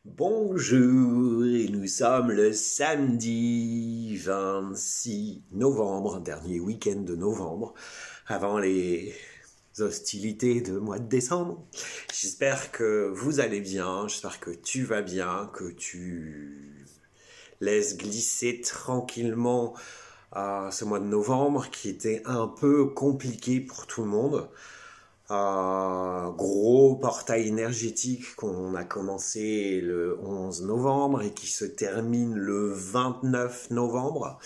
Bonjour, et nous sommes le samedi 26 novembre, dernier week-end de novembre, avant les hostilités de mois de décembre. J'espère que vous allez bien, j'espère que tu vas bien, que tu laisses glisser tranquillement ce mois de novembre qui était un peu compliqué pour tout le monde. Gros portail énergétique qu'on a commencé le 11 novembre et qui se termine le 29 novembre.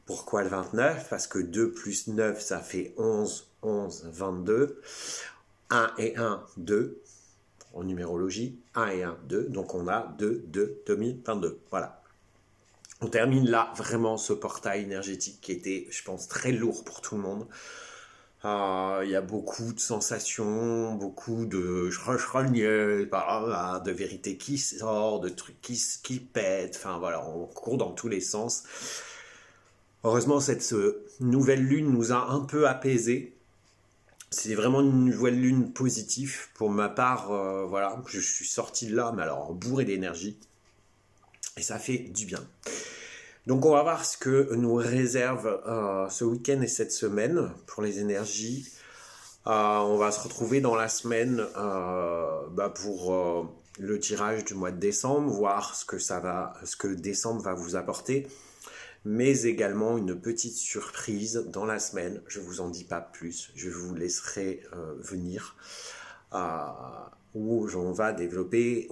Pourquoi le 29? Parce que 2 plus 9, ça fait 11, 11, 22. 1 et 1, 2. En numérologie, 1 et 1, 2. Donc on a 2, 2, 2022. Voilà. On termine là vraiment ce portail énergétique qui était, je pense, très lourd pour tout le monde. Il y a beaucoup de sensations, beaucoup de de vérité qui sort, de trucs qui pètent, enfin voilà, on court dans tous les sens. Heureusement, cette nouvelle lune nous a un peu apaisés. C'est vraiment une nouvelle lune positive. Pour ma part, voilà, je suis sorti de là, mais alors bourré d'énergie. Et ça fait du bien. Donc on va voir ce que nous réserve ce week-end et cette semaine pour les énergies. On va se retrouver dans la semaine pour le tirage du mois de décembre, voir ce que décembre va vous apporter, mais également une petite surprise dans la semaine. Je ne vous en dis pas plus, je vous laisserai venir où on va développer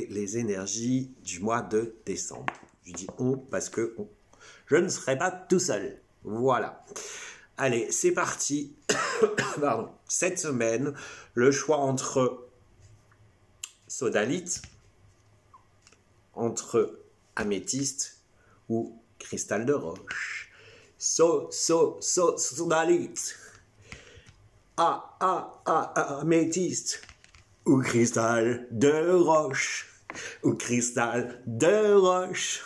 les énergies du mois de décembre. Je dis on parce que je ne serai pas tout seul. Voilà. Allez, c'est parti. Pardon. Cette semaine, le choix entre sodalite, entre améthyste ou cristal de roche. Sodalite. Améthyste ou cristal de roche. Ou cristal de roche.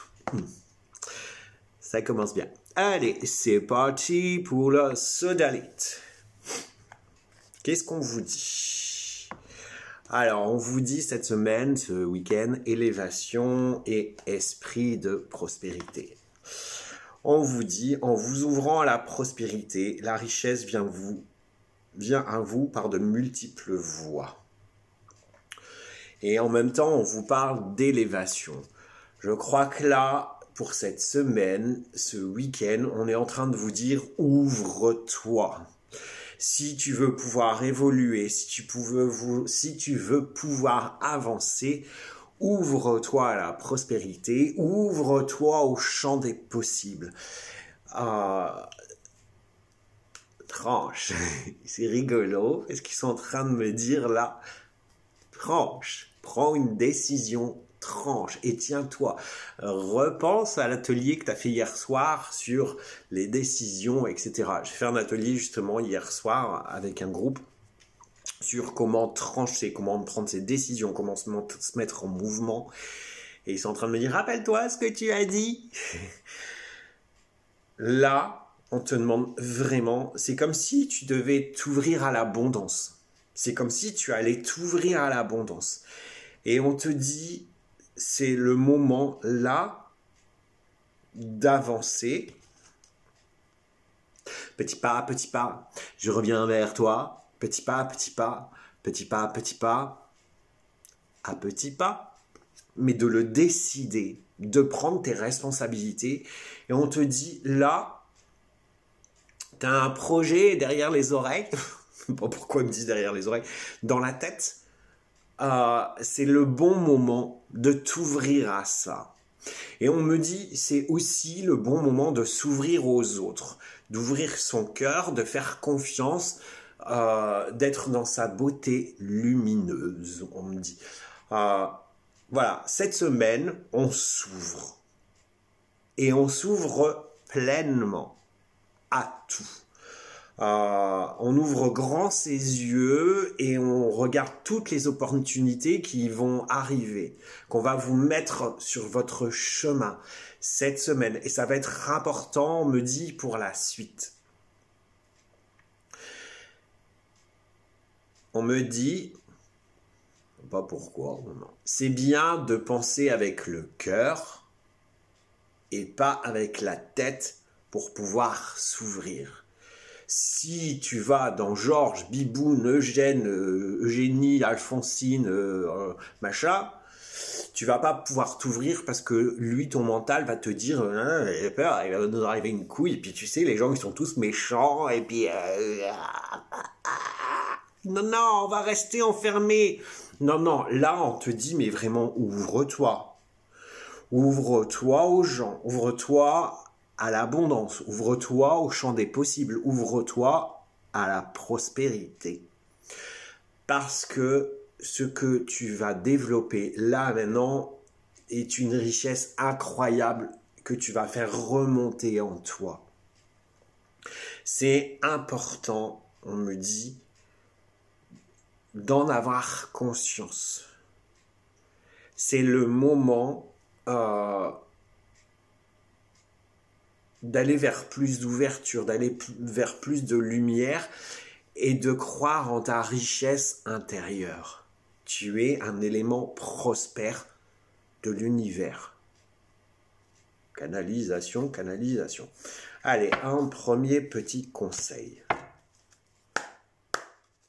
Ça commence bien. Allez, c'est parti pour le sodalite. Qu'est-ce qu'on vous dit? Alors, on vous dit cette semaine, ce week-end, élévation et esprit de prospérité. On vous dit, en vous ouvrant à la prospérité, la richesse vient à vous par de multiples voies. Et en même temps, on vous parle d'élévation. Je crois que là, pour cette semaine, ce week-end, on est en train de vous dire « ouvre-toi ». Si tu veux pouvoir évoluer, si tu veux pouvoir avancer, ouvre-toi à la prospérité, ouvre-toi au champ des possibles. Tranche, c'est rigolo, parce qu'ils sont en train de me dire là, tranche, prends une décision, tranche et tiens-toi. Repense à l'atelier que tu as fait hier soir sur les décisions, etc. J'ai fait un atelier justement hier soir avec un groupe sur comment trancher, comment prendre ses décisions, comment se mettre en mouvement. Et ils sont en train de me dire, rappelle-toi ce que tu as dit. Là, on te demande vraiment, c'est comme si tu devais t'ouvrir à l'abondance. C'est comme si tu allais t'ouvrir à l'abondance. Et on te dit, c'est le moment là d'avancer. Petit pas, je reviens vers toi. Petit pas, petit pas, petit pas, petit pas, à petit pas. Mais de le décider, de prendre tes responsabilités. Et on te dit, là, tu as un projet derrière les oreilles. Pourquoi ils me disent derrière les oreilles? Dans la tête, c'est le bon moment de t'ouvrir à ça. Et on me dit, c'est aussi le bon moment de s'ouvrir aux autres, d'ouvrir son cœur, de faire confiance, d'être dans sa beauté lumineuse, on me dit. Voilà, cette semaine, on s'ouvre. Et on s'ouvre pleinement à tout. On ouvre grand ses yeux et on regarde toutes les opportunités qui vont arriver, qu'on va vous mettre sur votre chemin cette semaine. Et ça va être important, on me dit, pour la suite. On me dit, pas pourquoi. Non. C'est bien de penser avec le cœur et pas avec la tête pour pouvoir s'ouvrir. Si tu vas dans Georges, Biboun, Eugène, Eugénie, Alphonsine, machin, tu vas pas pouvoir t'ouvrir parce que lui, ton mental va te dire j'ai peur, il va nous arriver une couille. Et puis tu sais, les gens ils sont tous méchants et puis non, on va rester enfermé. Non, là on te dit mais vraiment ouvre-toi. Ouvre-toi aux gens, ouvre-toi à l'abondance, ouvre-toi au champ des possibles, ouvre-toi à la prospérité. Parce que ce que tu vas développer là maintenant est une richesse incroyable que tu vas faire remonter en toi. C'est important, on me dit, d'en avoir conscience. C'est le moment d'aller vers plus d'ouverture, d'aller vers plus de lumière et de croire en ta richesse intérieure. Tu es un élément prospère de l'univers. Canalisation. Allez, un premier petit conseil.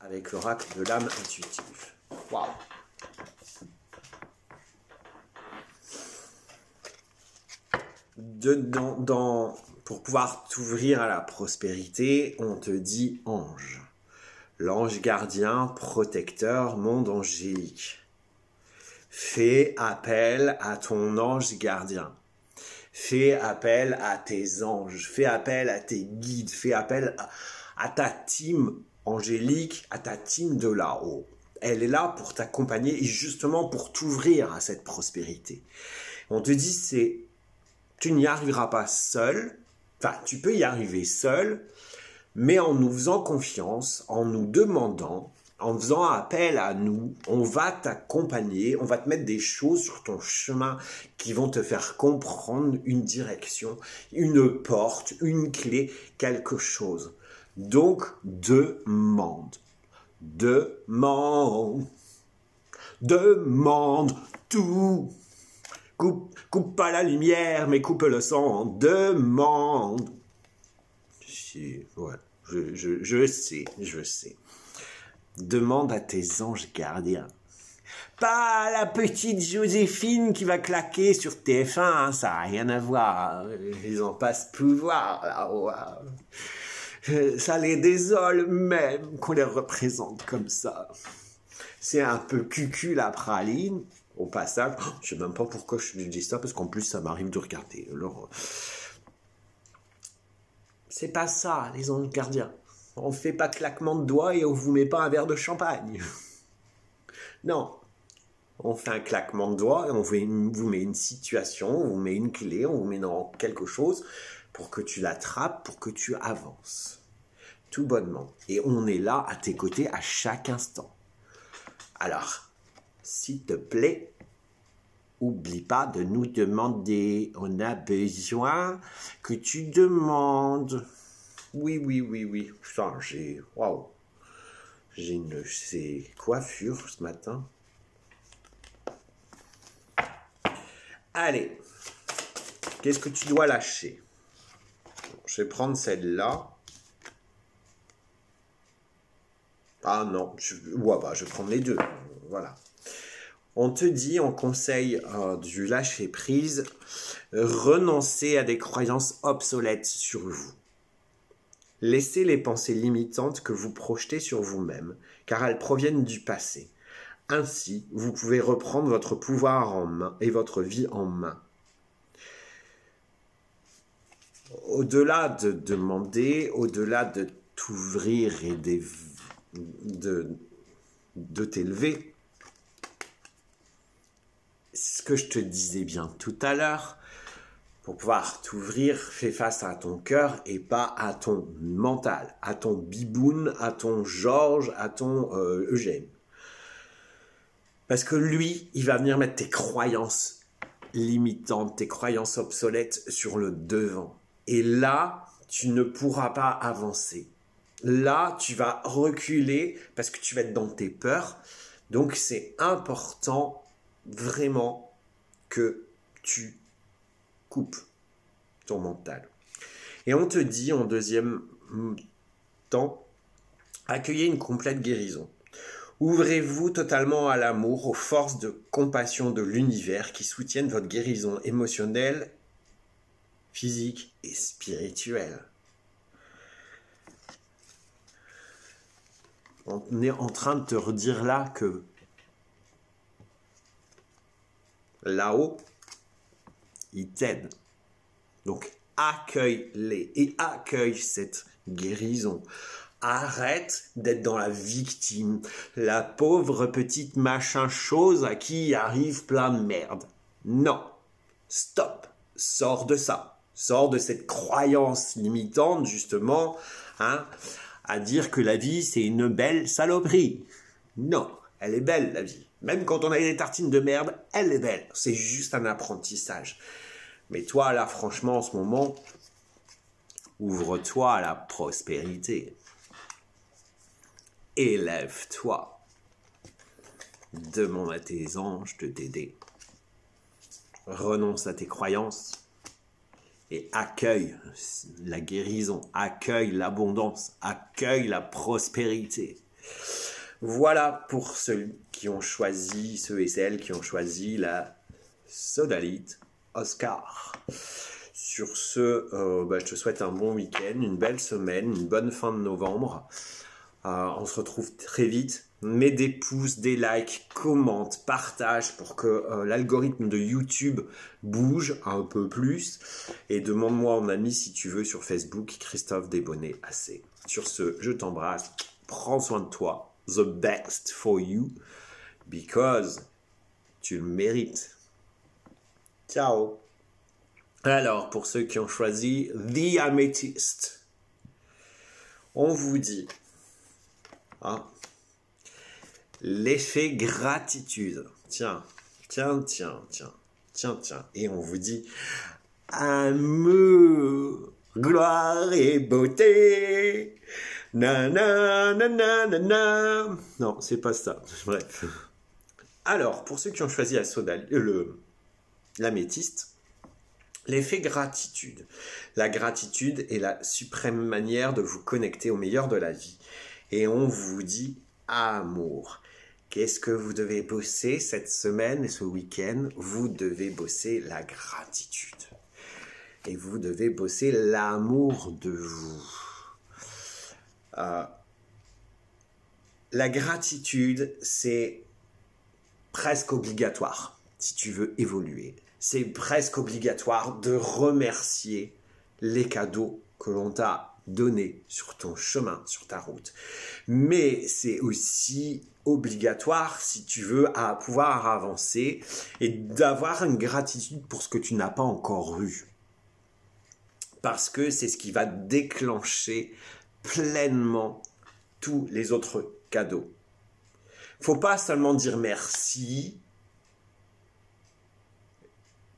Avec l'oracle de l'âme intuitive. Waouh! Pour pouvoir t'ouvrir à la prospérité, on te dit ange. L'ange gardien, protecteur, monde angélique. Fais appel à ton ange gardien. Fais appel à tes anges. Fais appel à tes guides. Fais appel à ta team angélique, à ta team de là-haut. Elle est là pour t'accompagner et justement pour t'ouvrir à cette prospérité. On te dit, tu n'y arriveras pas seul. Enfin, tu peux y arriver seul, mais en nous faisant confiance, en nous demandant, en faisant appel à nous, on va t'accompagner, on va te mettre des choses sur ton chemin qui vont te faire comprendre une direction, une porte, une clé, quelque chose. Donc, demande tout. Coupe pas la lumière, mais coupe le son. Demande. Ouais, je sais. Demande à tes anges gardiens. Pas la petite Joséphine qui va claquer sur TF1, hein, ça n'a rien à voir. Ils en passent pouvoir là-haut. Ça les désole même qu'on les représente comme ça. C'est un peu cucu la praline. Au passage, je sais même pas pourquoi je dis ça, parce qu'en plus ça m'arrive de regarder. Alors, c'est pas ça, les anges gardiens. On fait pas claquement de doigts et on vous met pas un verre de champagne. Non. On fait un claquement de doigts et on vous met une situation, on vous met une clé, on vous met dans quelque chose pour que tu l'attrapes, pour que tu avances. Tout bonnement. Et on est là à tes côtés à chaque instant. Alors, s'il te plaît, oublie pas de nous demander. On a besoin que tu demandes. Oui. Putain, waouh. J'ai une coiffure ce matin. Allez. Qu'est-ce que tu dois lâcher? Je vais prendre celle-là. Ah non, je vais prendre les deux. Voilà. On te dit, on conseille du lâcher prise, renoncez à des croyances obsolètes sur vous. Laissez les pensées limitantes que vous projetez sur vous-même, car elles proviennent du passé. Ainsi, vous pouvez reprendre votre pouvoir en main et votre vie en main. Au-delà de demander, au-delà de t'ouvrir et de t'élever, ce que je te disais bien tout à l'heure, pour pouvoir t'ouvrir, fais face à ton cœur et pas à ton mental, à ton Biboun, à ton Georges, à ton Eugène. Parce que lui, il va venir mettre tes croyances limitantes, tes croyances obsolètes sur le devant. Et là, tu ne pourras pas avancer. Là, tu vas reculer parce que tu vas être dans tes peurs, Donc c'est important vraiment que tu coupes ton mental. Et on te dit en deuxième temps, accueillez une complète guérison. Ouvrez-vous totalement à l'amour, aux forces de compassion de l'univers qui soutiennent votre guérison émotionnelle, physique et spirituelle. On est en train de te redire là que là-haut, ils t'aident. Donc, accueille-les et accueille cette guérison. Arrête d'être dans la victime, la pauvre petite machin chose à qui arrive plein de merde. Non, stop, sors de ça. Sors de cette croyance limitante, justement, à dire que la vie, c'est une belle saloperie. Non, elle est belle, la vie. Même quand on a des tartines de merde, elle est belle. C'est juste un apprentissage. Mais toi, là, franchement, en ce moment, ouvre-toi à la prospérité. Élève-toi. Demande à tes anges de t'aider. Renonce à tes croyances et accueille la guérison, accueille l'abondance, accueille la prospérité. Voilà pour ceux qui ont choisi, ceux et celles qui ont choisi la sodalite Oscar. Sur ce, je te souhaite un bon week-end, une belle semaine, une bonne fin de novembre. On se retrouve très vite. Mets des pouces, des likes, commente, partage pour que l'algorithme de YouTube bouge un peu plus. Et demande-moi en ami si tu veux sur Facebook, Christophe Desbonnets AC. Sur ce, je t'embrasse. Prends soin de toi. The best for you. Because tu le mérites. Ciao. Alors, pour ceux qui ont choisi The Amethyst, on vous dit... l'effet gratitude. Tiens. Et on vous dit amour, gloire et beauté. Na na na na na na. Non, c'est pas ça. Bref. Alors, pour ceux qui ont choisi l'améthyste, l'effet gratitude. La gratitude est la suprême manière de vous connecter au meilleur de la vie. Et on vous dit amour. Qu'est-ce que vous devez bosser cette semaine et ce week-end? Vous devez bosser la gratitude. Et vous devez bosser l'amour de vous. La gratitude, c'est presque obligatoire si tu veux évoluer. C'est presque obligatoire de remercier les cadeaux que l'on t'a donné sur ton chemin, sur ta route. Mais c'est aussi obligatoire si tu veux pouvoir avancer et d'avoir une gratitude pour ce que tu n'as pas encore eu. Parce que c'est ce qui va déclencher pleinement tous les autres cadeaux. Faut pas seulement dire merci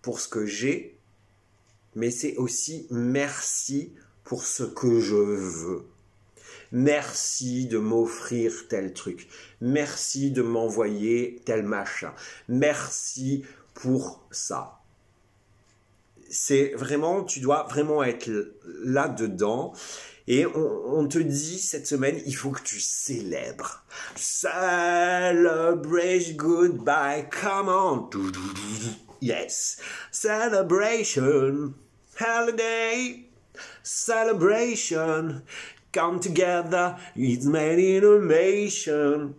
pour ce que j'ai, mais c'est aussi merci pour ce que je veux. Merci de m'offrir tel truc. Merci de m'envoyer tel machin. Merci pour ça. C'est vraiment, tu dois vraiment être là-dedans. Et on te dit cette semaine, il faut que tu célèbres. Celebrate goodbye, come on. Yes. Celebration, holiday. Celebration, come together, it's made innovation.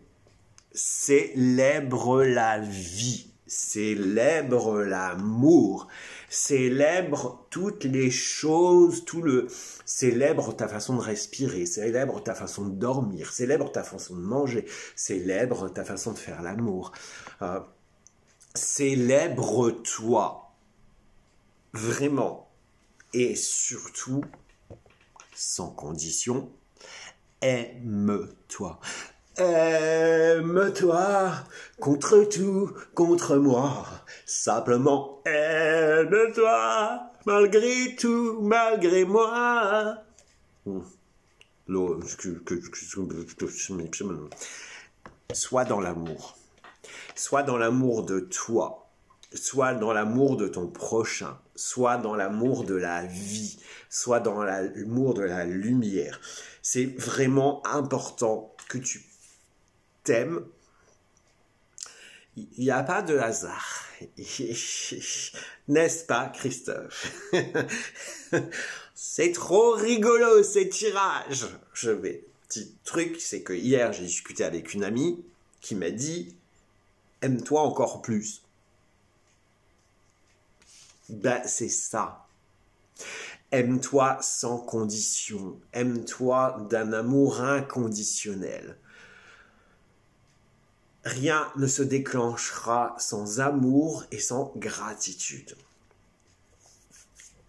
Célèbre la vie, célèbre l'amour, célèbre toutes les choses, célèbre ta façon de respirer, célèbre ta façon de dormir, célèbre ta façon de manger, célèbre ta façon de faire l'amour. Célèbre-toi, vraiment. Et surtout, sans condition, aime-toi. Aime-toi contre tout, contre moi. Simplement aime-toi malgré tout, malgré moi. Sois dans l'amour. Soit dans l'amour de toi, soit dans l'amour de ton prochain, soit dans l'amour de la vie, soit dans l'amour de la lumière. C'est vraiment important que tu t'aimes. Il n'y a pas de hasard. N'est-ce pas, Christophe? C'est trop rigolo, ces tirages. Petit truc, c'est que hier, j'ai discuté avec une amie qui m'a dit « Aime-toi encore plus ». Ben, c'est ça. Aime-toi sans condition. Aime-toi d'un amour inconditionnel. Rien ne se déclenchera sans amour et sans gratitude.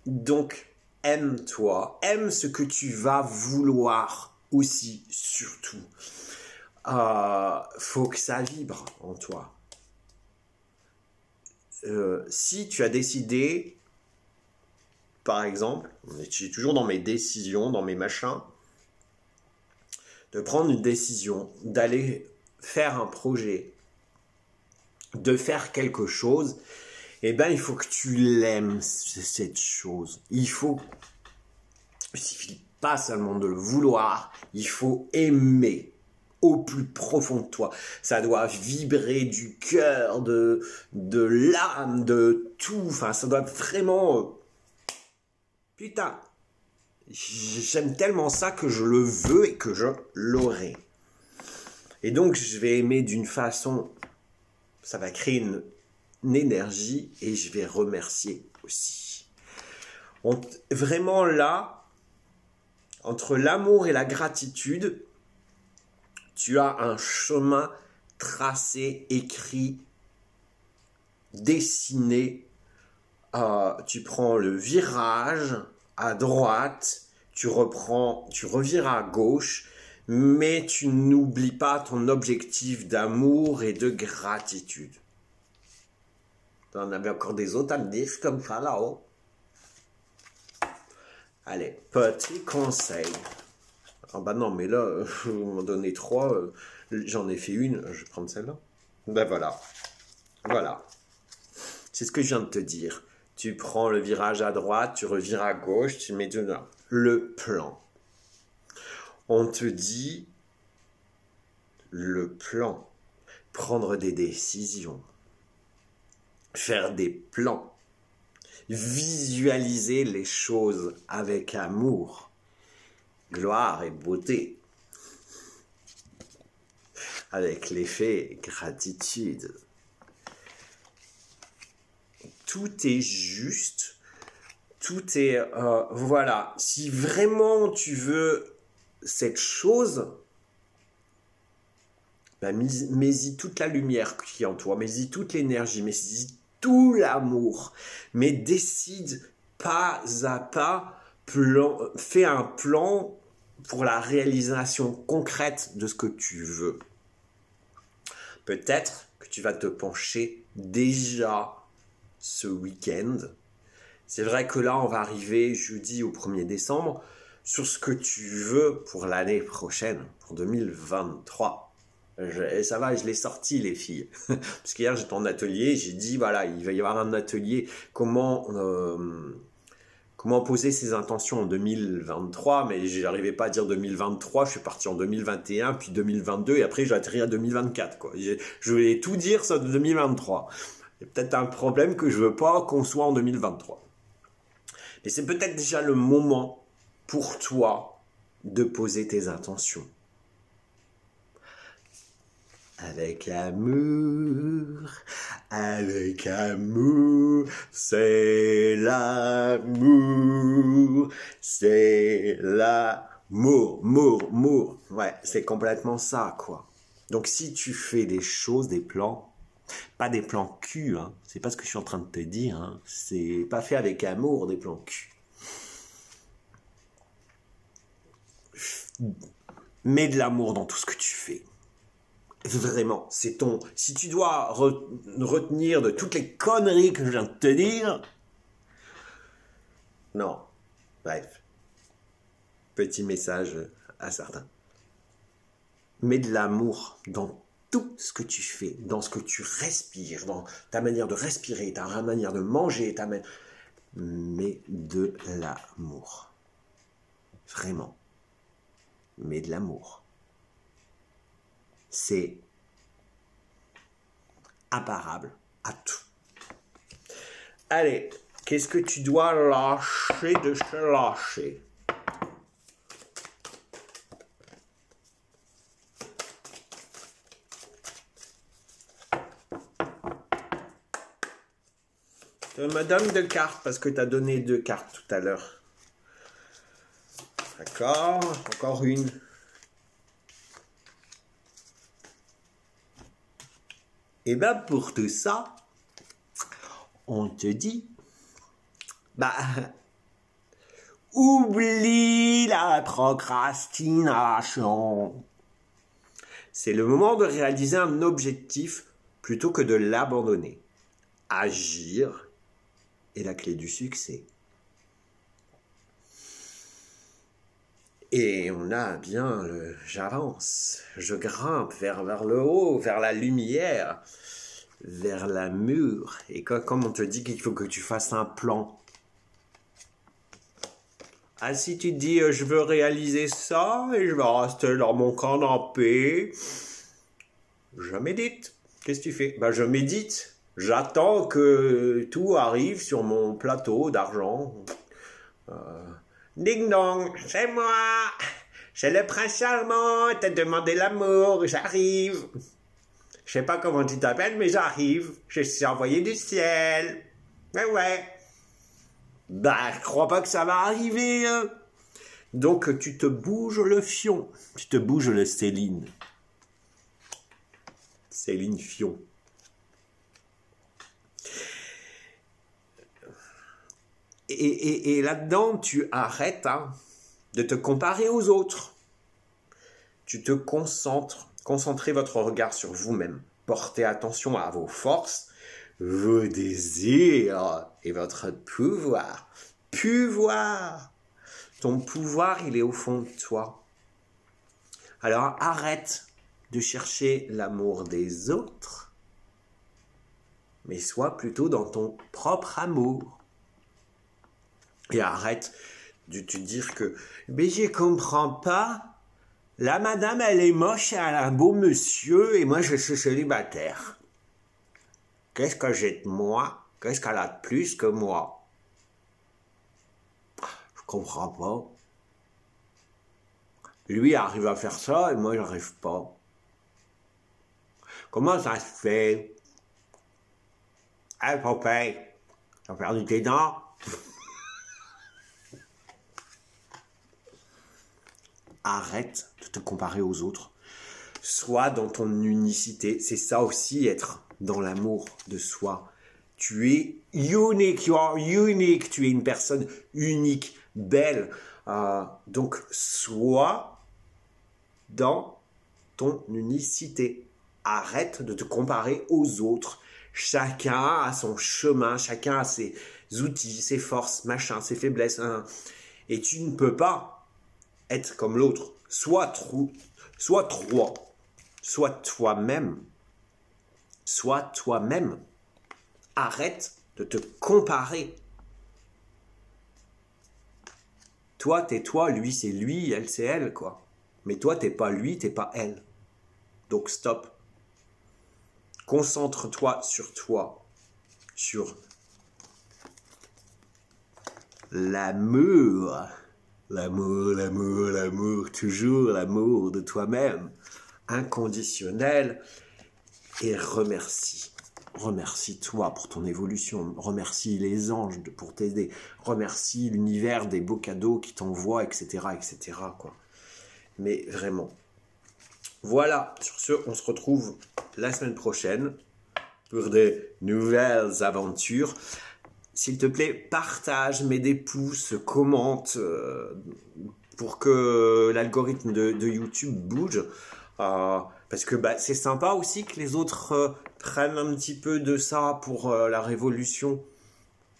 Donc, aime-toi. Aime ce que tu vas vouloir aussi, surtout. Faut que ça vibre en toi. Si tu as décidé, par exemple, je suis toujours dans mes décisions, dans mes machins, de prendre une décision, d'aller faire un projet, de faire quelque chose, eh ben, il faut que tu l'aimes, cette chose. Il suffit pas seulement de le vouloir, il faut aimer au plus profond de toi. Ça doit vibrer du cœur, de l'âme, de tout. Enfin, ça doit vraiment... Putain, j'aime tellement ça que je le veux et que je l'aurai. Et donc, je vais aimer d'une façon... Ça va créer une énergie et je vais remercier aussi. Vraiment là, entre l'amour et la gratitude, tu as un chemin tracé, écrit, dessiné. Tu prends le virage à droite, tu revires à gauche, mais tu n'oublies pas ton objectif d'amour et de gratitude. Tu en avais encore des autres à me dire comme ça là-haut. Allez, petit conseil. Ah bah non, mais là, vous m'en donnez 3, j'en ai fait une, je vais prendre celle-là. Ben voilà, voilà. C'est ce que je viens de te dire. Tu prends le virage à droite, tu revires à gauche, tu mets dedans le plan. On te dit le plan, prendre des décisions, faire des plans, visualiser les choses avec amour, gloire et beauté, avec l'effet gratitude. Tout est juste, tout est... voilà, si vraiment tu veux cette chose, ben, mets-y toute la lumière qui est en toi, mets-y toute l'énergie, mets-y tout l'amour, mais décide pas à pas, fais un plan pour la réalisation concrète de ce que tu veux. Peut-être que tu vas te pencher déjà ce week-end. C'est vrai que là, on va arriver jeudi au 1er décembre sur ce que tu veux pour l'année prochaine, pour 2023. Et ça va, je l'ai sorti, les filles. Parce qu'hier, j'étais en atelier, j'ai dit, voilà, il va y avoir un atelier, comment poser ses intentions en 2023, mais j'arrivais pas à dire 2023, je suis parti en 2021, puis 2022, et après, j'ai atterri à 2024, quoi. Je voulais tout dire, ça, de 2023. Il y a peut-être un problème que je veux pas qu'on soit en 2023. Mais c'est peut-être déjà le moment pour toi de poser tes intentions. Avec amour, c'est l'amour, mour. Ouais, c'est complètement ça, quoi. Donc si tu fais des choses, des plans, pas des plans cul, hein. C'est pas ce que je suis en train de te dire, hein. C'est pas fait avec amour, des plans cul. Mets de l'amour dans tout ce que tu fais. Vraiment, c'est ton... Si tu dois retenir de toutes les conneries que je viens de te dire... Non. Bref. Petit message à certains. Mets de l'amour dans tout ce que tu fais, dans ce que tu respires, dans ta manière de respirer, ta manière de manger, mais de l'amour. Vraiment. Mais de l'amour. C'est imparable à tout. Allez, qu'est-ce que tu dois lâcher de se lâcher? Je me donne 2 cartes parce que tu as donné 2 cartes tout à l'heure. D'accord, encore une. Et bien pour tout ça, on te dit, oublie la procrastination. C'est le moment de réaliser un objectif plutôt que de l'abandonner. Agir est la clé du succès. Et on a bien j'avance, je grimpe vers le haut, vers la lumière, vers l'amour. Et comme on te dit qu'il faut que tu fasses un plan. Ah, si tu te dis je veux réaliser ça et je vais rester dans mon canapé, je médite. Qu'est-ce que tu fais? Je médite. J'attends que tout arrive sur mon plateau d'argent. Ding dong, c'est moi. C'est le prince charmant. T'as demandé l'amour, j'arrive. Je sais pas comment tu t'appelles, mais j'arrive. Je suis envoyé du ciel. Ouais. Je crois pas que ça va arriver. Hein. Donc tu te bouges le fion. Tu te bouges le Céline. Céline Fion. Et là-dedans, tu arrêtes de te comparer aux autres. Tu te concentres. Concentrez votre regard sur vous-même. Portez attention à vos forces, vos désirs et votre pouvoir. Pouvoir. Ton pouvoir, il est au fond de toi. Alors arrête de chercher l'amour des autres, mais sois plutôt dans ton propre amour. Et arrête de te dire que mais je comprends pas. La madame, elle est moche et elle a un beau monsieur et moi je suis célibataire. Qu'est-ce que j'ai de moi? Qu'est-ce qu'elle a de plus que moi? Je comprends pas. Lui arrive à faire ça et moi j'arrive pas. Comment ça se fait? Hey Popeye, t'as perdu tes dents? Arrête de te comparer aux autres. Sois dans ton unicité. C'est ça aussi, être dans l'amour de soi. Tu es unique. You are unique. Tu es une personne unique, belle. Donc, sois dans ton unicité. Arrête de te comparer aux autres. Chacun a son chemin. Chacun a ses outils, ses forces, machin, ses faiblesses. Et tu ne peux pas être comme l'autre, sois toi-même, arrête de te comparer. Toi, t'es toi, lui, c'est lui, elle, c'est elle, quoi. Mais toi, t'es pas lui, t'es pas elle. Donc, stop. Concentre-toi, sur l'amour. L'amour, toujours l'amour de toi-même, inconditionnel, et remercie. Remercie-toi pour ton évolution, remercie les anges pour t'aider, remercie l'univers des beaux cadeaux qui t'envoient, etc., quoi. Mais vraiment. Voilà, sur ce, on se retrouve la semaine prochaine pour des nouvelles aventures. S'il te plaît, partage, mets des pouces, commente pour que l'algorithme de YouTube bouge. Parce que c'est sympa aussi que les autres prennent un petit peu de ça pour la révolution.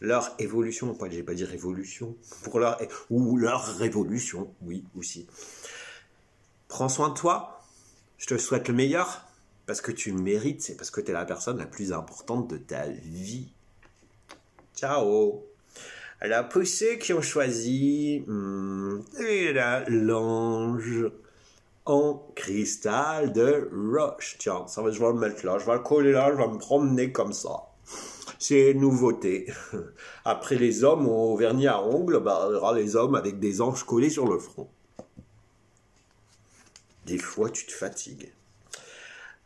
Leur évolution, j'ai pas dit révolution. Ou leur révolution, oui, aussi. Prends soin de toi. Je te souhaite le meilleur. parce que tu le mérites, c'est parce que tu es la personne la plus importante de ta vie. Ciao. Alors, pour ceux qui ont choisi l'ange en cristal de roche. Tiens, ça va, je vais le mettre là, je vais le coller là, je vais me promener comme ça. C'est une nouveauté. Après les hommes au vernis à ongles, bah, il y aura les hommes avec des anges collés sur le front. Des fois, tu te fatigues.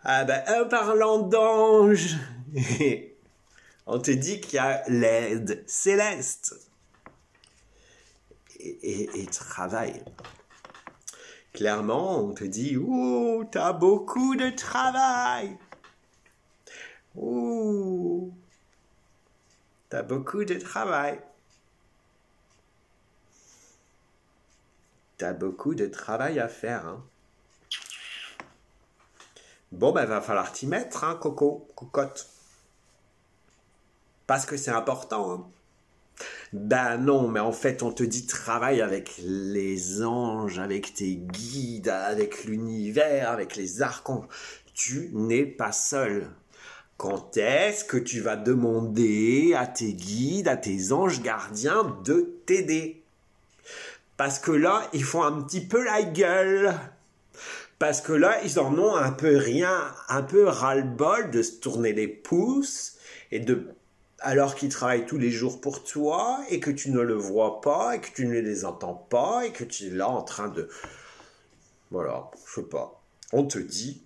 Ah ben, en parlant d'anges, on te dit qu'il y a l'aide céleste. Et travail. Clairement, on te dit, ouh, t'as beaucoup de travail. Ouh, t'as beaucoup de travail. T'as beaucoup de travail à faire, hein. Bon, ben, va falloir t'y mettre, hein, Coco, cocotte. Parce que c'est important, hein. Ben non, mais en fait, on te dit travaille avec les anges, avec tes guides, avec l'univers, avec les archanges. Tu n'es pas seul. Quand est-ce que tu vas demander à tes guides, à tes anges gardiens de t'aider? Parce que là, ils font un petit peu la gueule. Parce que là, ils en ont un peu ras-le-bol de se tourner les pouces et alors qu'ils travaillent tous les jours pour toi et que tu ne le vois pas et que tu ne les entends pas et que tu es là en train de... Voilà, je sais pas. On te dit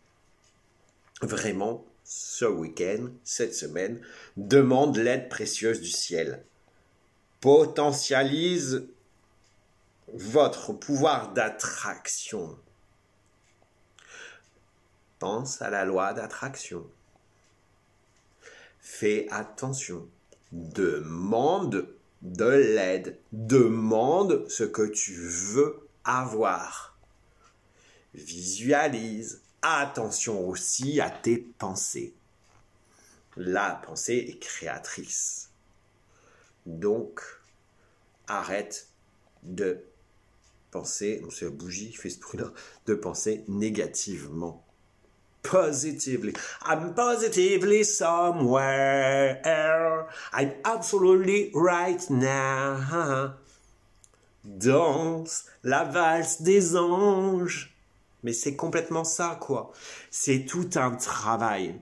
vraiment ce week-end, cette semaine, demande l'aide précieuse du ciel. Potentialise votre pouvoir d'attraction. Pense à la loi d'attraction. Fais attention. Demande de l'aide. Demande ce que tu veux avoir. Visualise. Attention aussi à tes pensées. La pensée est créatrice. Donc, arrête de penser, c'est la bougie qui fait ce bruit-là, de penser négativement. Positively. I'm positively somewhere. I'm absolutely right now. Danse la valse des anges. Mais c'est complètement ça, quoi. C'est tout un travail.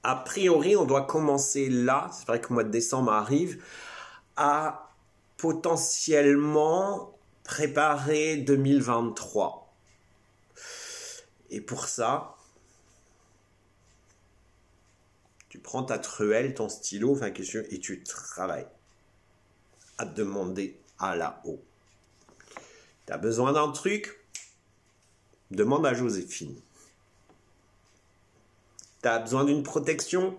A priori, on doit commencer là, c'est vrai que le mois de décembre arrive, à potentiellement préparer 2023. Et pour ça, tu prends ta truelle, ton stylo, enfin, et tu travailles à demander à là-haut. Tu as besoin d'un truc? Demande à Joséphine. Tu as besoin d'une protection?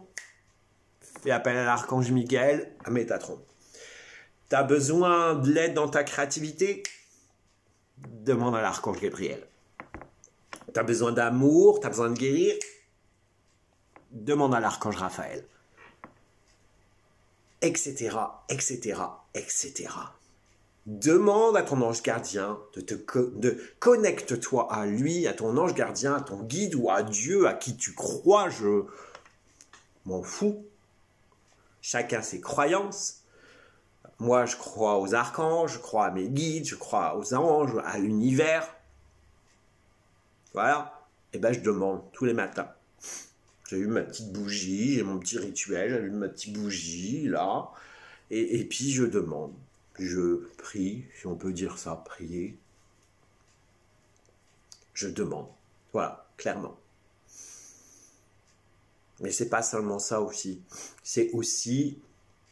Fais appel à l'archange Michael, à Métatron. Tu as besoin de l'aide dans ta créativité? Demande à l'archange Gabriel. Tu as besoin d'amour, tu as besoin de guérir? Demande à l'archange Raphaël. Etc., etc., etc. Demande à ton ange gardien de connecte-toi à lui, à ton ange gardien, à ton guide ou à Dieu, à qui tu crois, je m'en fous. Chacun ses croyances. Moi, je crois aux archanges, je crois à mes guides, je crois aux anges, à l'univers. Voilà. Et ben, je demande tous les matins. J'ai eu ma petite bougie, j'ai mon petit rituel, j'allume ma petite bougie, là. Et puis, je demande. Je prie, si on peut dire ça, prier. Je demande. Voilà, clairement. Mais c'est pas seulement ça aussi. C'est aussi,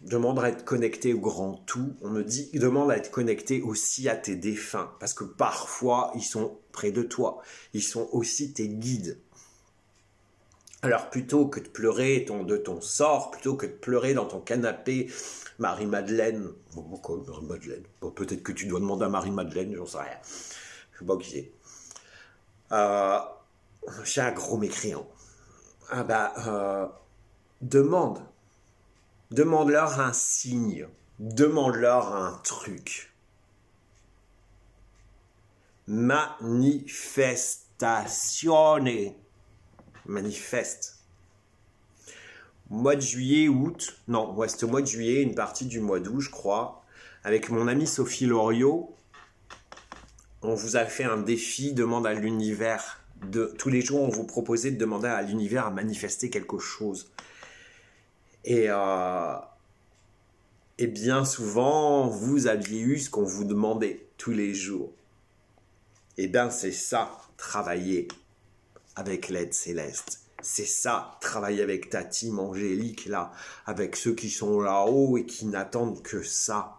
demande à être connecté au grand tout. On me dit, demande à être connecté aussi à tes défunts. Parce que parfois, ils sont près de toi. Ils sont aussi tes guides. Alors, plutôt que de pleurer de ton sort, plutôt que de pleurer dans ton canapé, Marie-Madeleine, pourquoi Marie-Madeleine? Bon, peut-être que tu dois demander à Marie-Madeleine, j'en sais rien. Je sais pas qui c'est. Je suis un gros mécréant. Ah bah, demande-leur un signe, demande-leur un truc. Manifestazione. manifeste. Mois de juillet, août, non, ouais, c'était au mois de juillet, une partie du mois d'août, je crois, avec mon amie Sophie Loriot, on vous a fait un défi, demande à l'univers. Tous les jours, on vous proposait de demander à l'univers à manifester quelque chose. Et bien souvent, vous aviez eu ce qu'on vous demandait tous les jours. Et bien, c'est ça, travailler avec l'aide céleste. C'est ça, travailler avec ta team angélique, là, avec ceux qui sont là-haut et qui n'attendent que ça.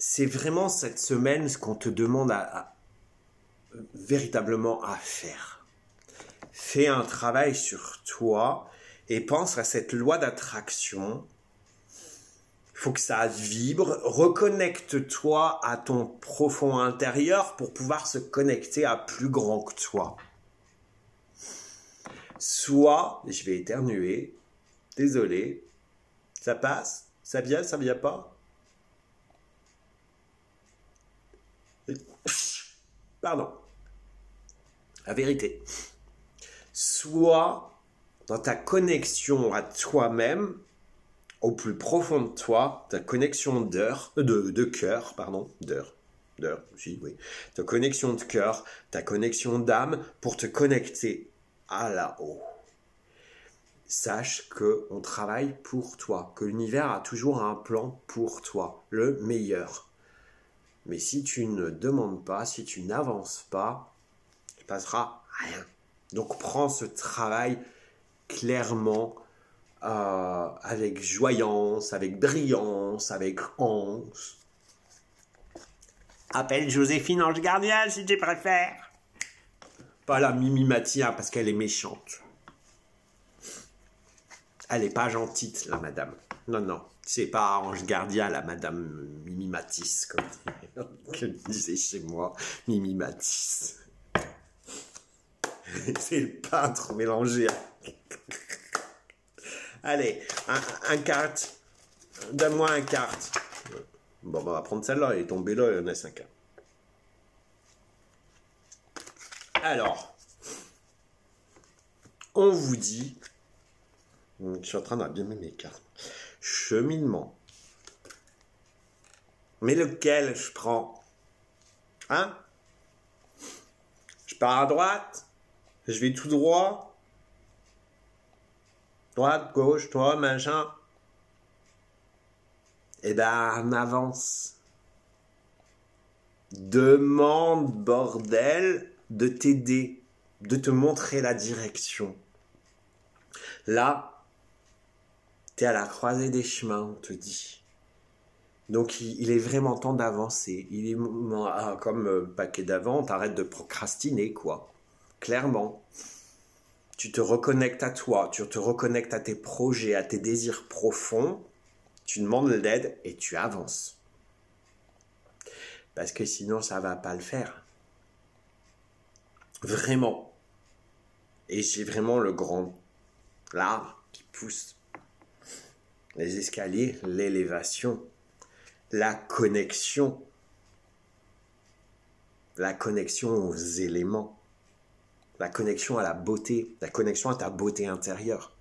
C'est vraiment cette semaine ce qu'on te demande véritablement à faire. Fais un travail sur toi et pense à cette loi d'attraction. Il faut que ça vibre. Reconnecte-toi à ton profond intérieur pour pouvoir se connecter à plus grand que toi. Soit, je vais éternuer, désolé, ça passe, ça vient pas. Pardon. La vérité. Soit dans ta connexion à toi-même, au plus profond de toi, ta connexion de cœur, ta connexion de cœur, ta connexion d'âme pour te connecter à là-haut. Sache qu'on travaille pour toi, que l'univers a toujours un plan pour toi, le meilleur. Mais si tu ne demandes pas, si tu n'avances pas, il ne passera rien. Donc prends ce travail clairement, avec joyance, avec brillance, avec ange. Appelle Joséphine Ange Gardien si tu préfères. Pas la Mimi Mathia parce qu'elle est méchante. Elle n'est pas gentille, la madame. Non. C'est pas Ange Gardien, la madame Mimi Matisse, comme je disais chez moi. Mimi Matisse. C'est le peintre mélangé. Allez, un carte. Donne-moi un carte. Bon, on va prendre celle-là. Elle est tombée là, il y en a 5. Alors, on vous dit... Je suis en train d'abîmer mes cartes. Cheminement. Mais lequel je prends? Hein? Je pars à droite? Je vais tout droit? Droite, gauche, toi, machin? Eh ben, on avance. Demande, bordel, de t'aider, de te montrer la direction. Là, t'es à la croisée des chemins, on te dit. Donc, il est vraiment temps d'avancer. Il est comme paquet d'avant, t'arrêtes de procrastiner, quoi. Clairement. Tu te reconnectes à toi, tu te reconnectes à tes projets, à tes désirs profonds. Tu demandes l'aide et tu avances. Parce que sinon, ça va pas le faire. Vraiment. Et c'est vraiment l'arbre qui pousse. Les escaliers, l'élévation, la connexion aux éléments, la connexion à la beauté, la connexion à ta beauté intérieure.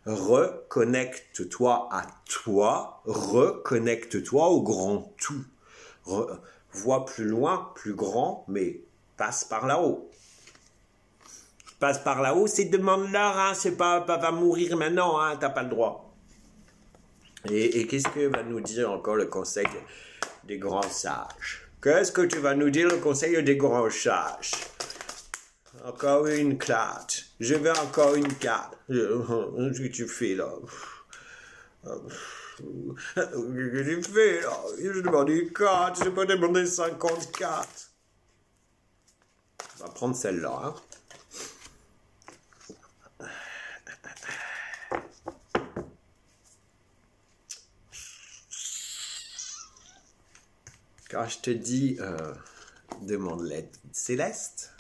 Reconnecte-toi à toi, reconnecte-toi au grand tout. Vois plus loin, plus grand, mais passe par là-haut. Passe par là-haut, c'est demande-leur, hein, c'est pas va mourir maintenant, hein, t'as pas le droit. Et qu'est-ce que va nous dire encore le conseil des grands sages? Qu'est-ce que tu vas nous dire le conseil des grands sages? Encore une carte. Je veux encore une carte. Qu'est-ce que tu fais là? Qu'est-ce que tu fais là? Je demande une carte, je peux demander 50 cartes. On va prendre celle-là, hein. Quand je te dis demande l'aide céleste,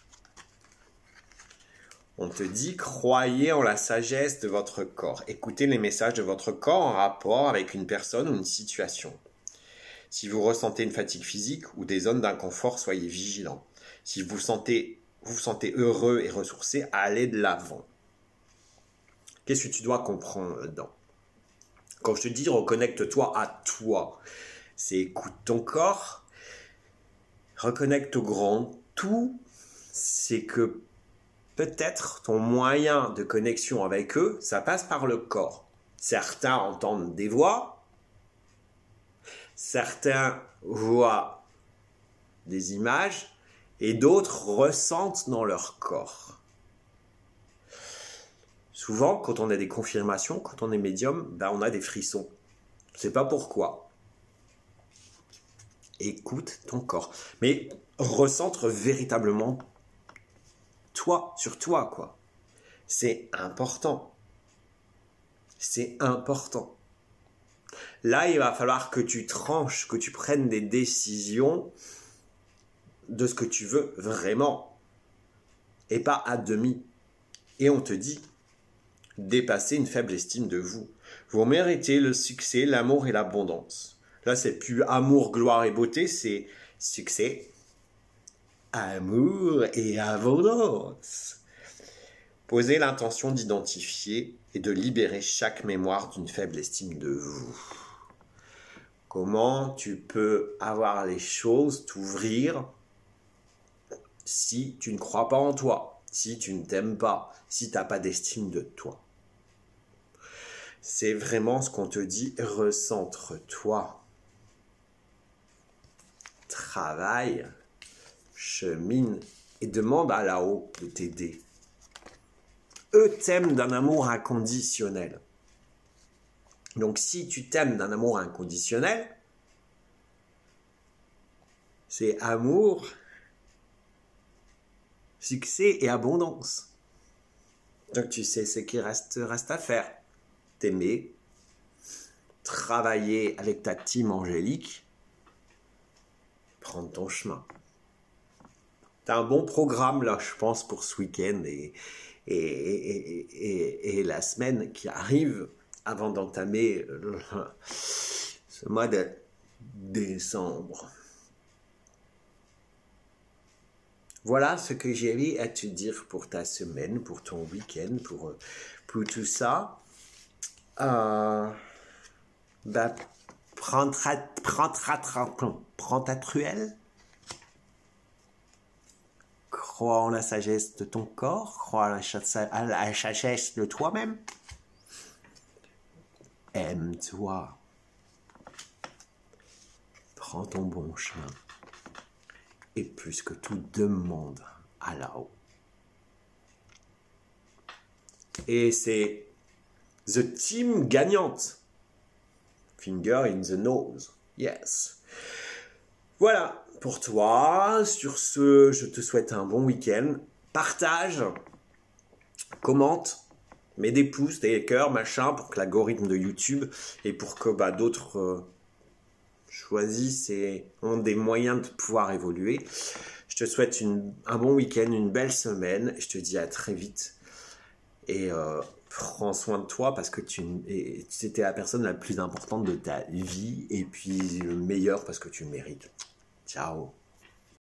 on te dit croyez en la sagesse de votre corps. Écoutez les messages de votre corps en rapport avec une personne ou une situation. Si vous ressentez une fatigue physique ou des zones d'inconfort, soyez vigilants. Si vous vous sentez heureux et ressourcé, allez de l'avant. Qu'est-ce que tu dois comprendre là-dedans? Quand je te dis reconnecte-toi à toi, c'est écoute ton corps, reconnecte au grand tout, c'est que peut-être ton moyen de connexion avec eux, ça passe par le corps. Certains entendent des voix, certains voient des images et d'autres ressentent dans leur corps. Souvent, quand on a des confirmations, quand on est médium, on a des frissons. Je ne sais pas pourquoi. Écoute ton corps. Mais recentre véritablement toi, sur toi, quoi. C'est important. C'est important. Là, il va falloir que tu tranches, que tu prennes des décisions de ce que tu veux vraiment. Et pas à demi. Et on te dit, dépasser une faible estime de vous. Vous méritez le succès, l'amour et l'abondance. Là, c'est plus amour, gloire et beauté, c'est succès, amour et abondance. Posez l'intention d'identifier et de libérer chaque mémoire d'une faible estime de vous. Comment tu peux avoir les choses, t'ouvrir, si tu ne crois pas en toi, si tu ne t'aimes pas, si tu n'as pas d'estime de toi. C'est vraiment ce qu'on te dit, recentre-toi. Travaille, chemine et demande à là-haut de t'aider. Eux t'aiment d'un amour inconditionnel. Donc si tu t'aimes d'un amour inconditionnel, c'est amour, succès et abondance. Donc tu sais ce qui reste à faire. T'aimer, travailler avec ta team angélique, prendre ton chemin. T'as un bon programme là, je pense, pour ce week-end et la semaine qui arrive avant d'entamer ce mois de décembre. Voilà ce que j'ai à te dire pour ta semaine, pour ton week-end, pour tout ça. Prends ta truelle. Crois en la sagesse de ton corps. Crois à la sagesse de toi-même. Aime-toi. Prends ton bon chemin. Et plus que tout, demande à là-haut. Et c'est the team gagnante. Finger in the nose. Yes. Voilà pour toi. Sur ce, je te souhaite un bon week-end. Partage, commente, mets des pouces, des cœurs, machin, pour que l'algorithme de YouTube et pour que d'autres choisissent et ont des moyens de pouvoir évoluer. Je te souhaite un bon week-end, une belle semaine. Je te dis à très vite. Et prends soin de toi parce que c'était la personne la plus importante de ta vie et puis le meilleur parce que tu le mérites. Ciao.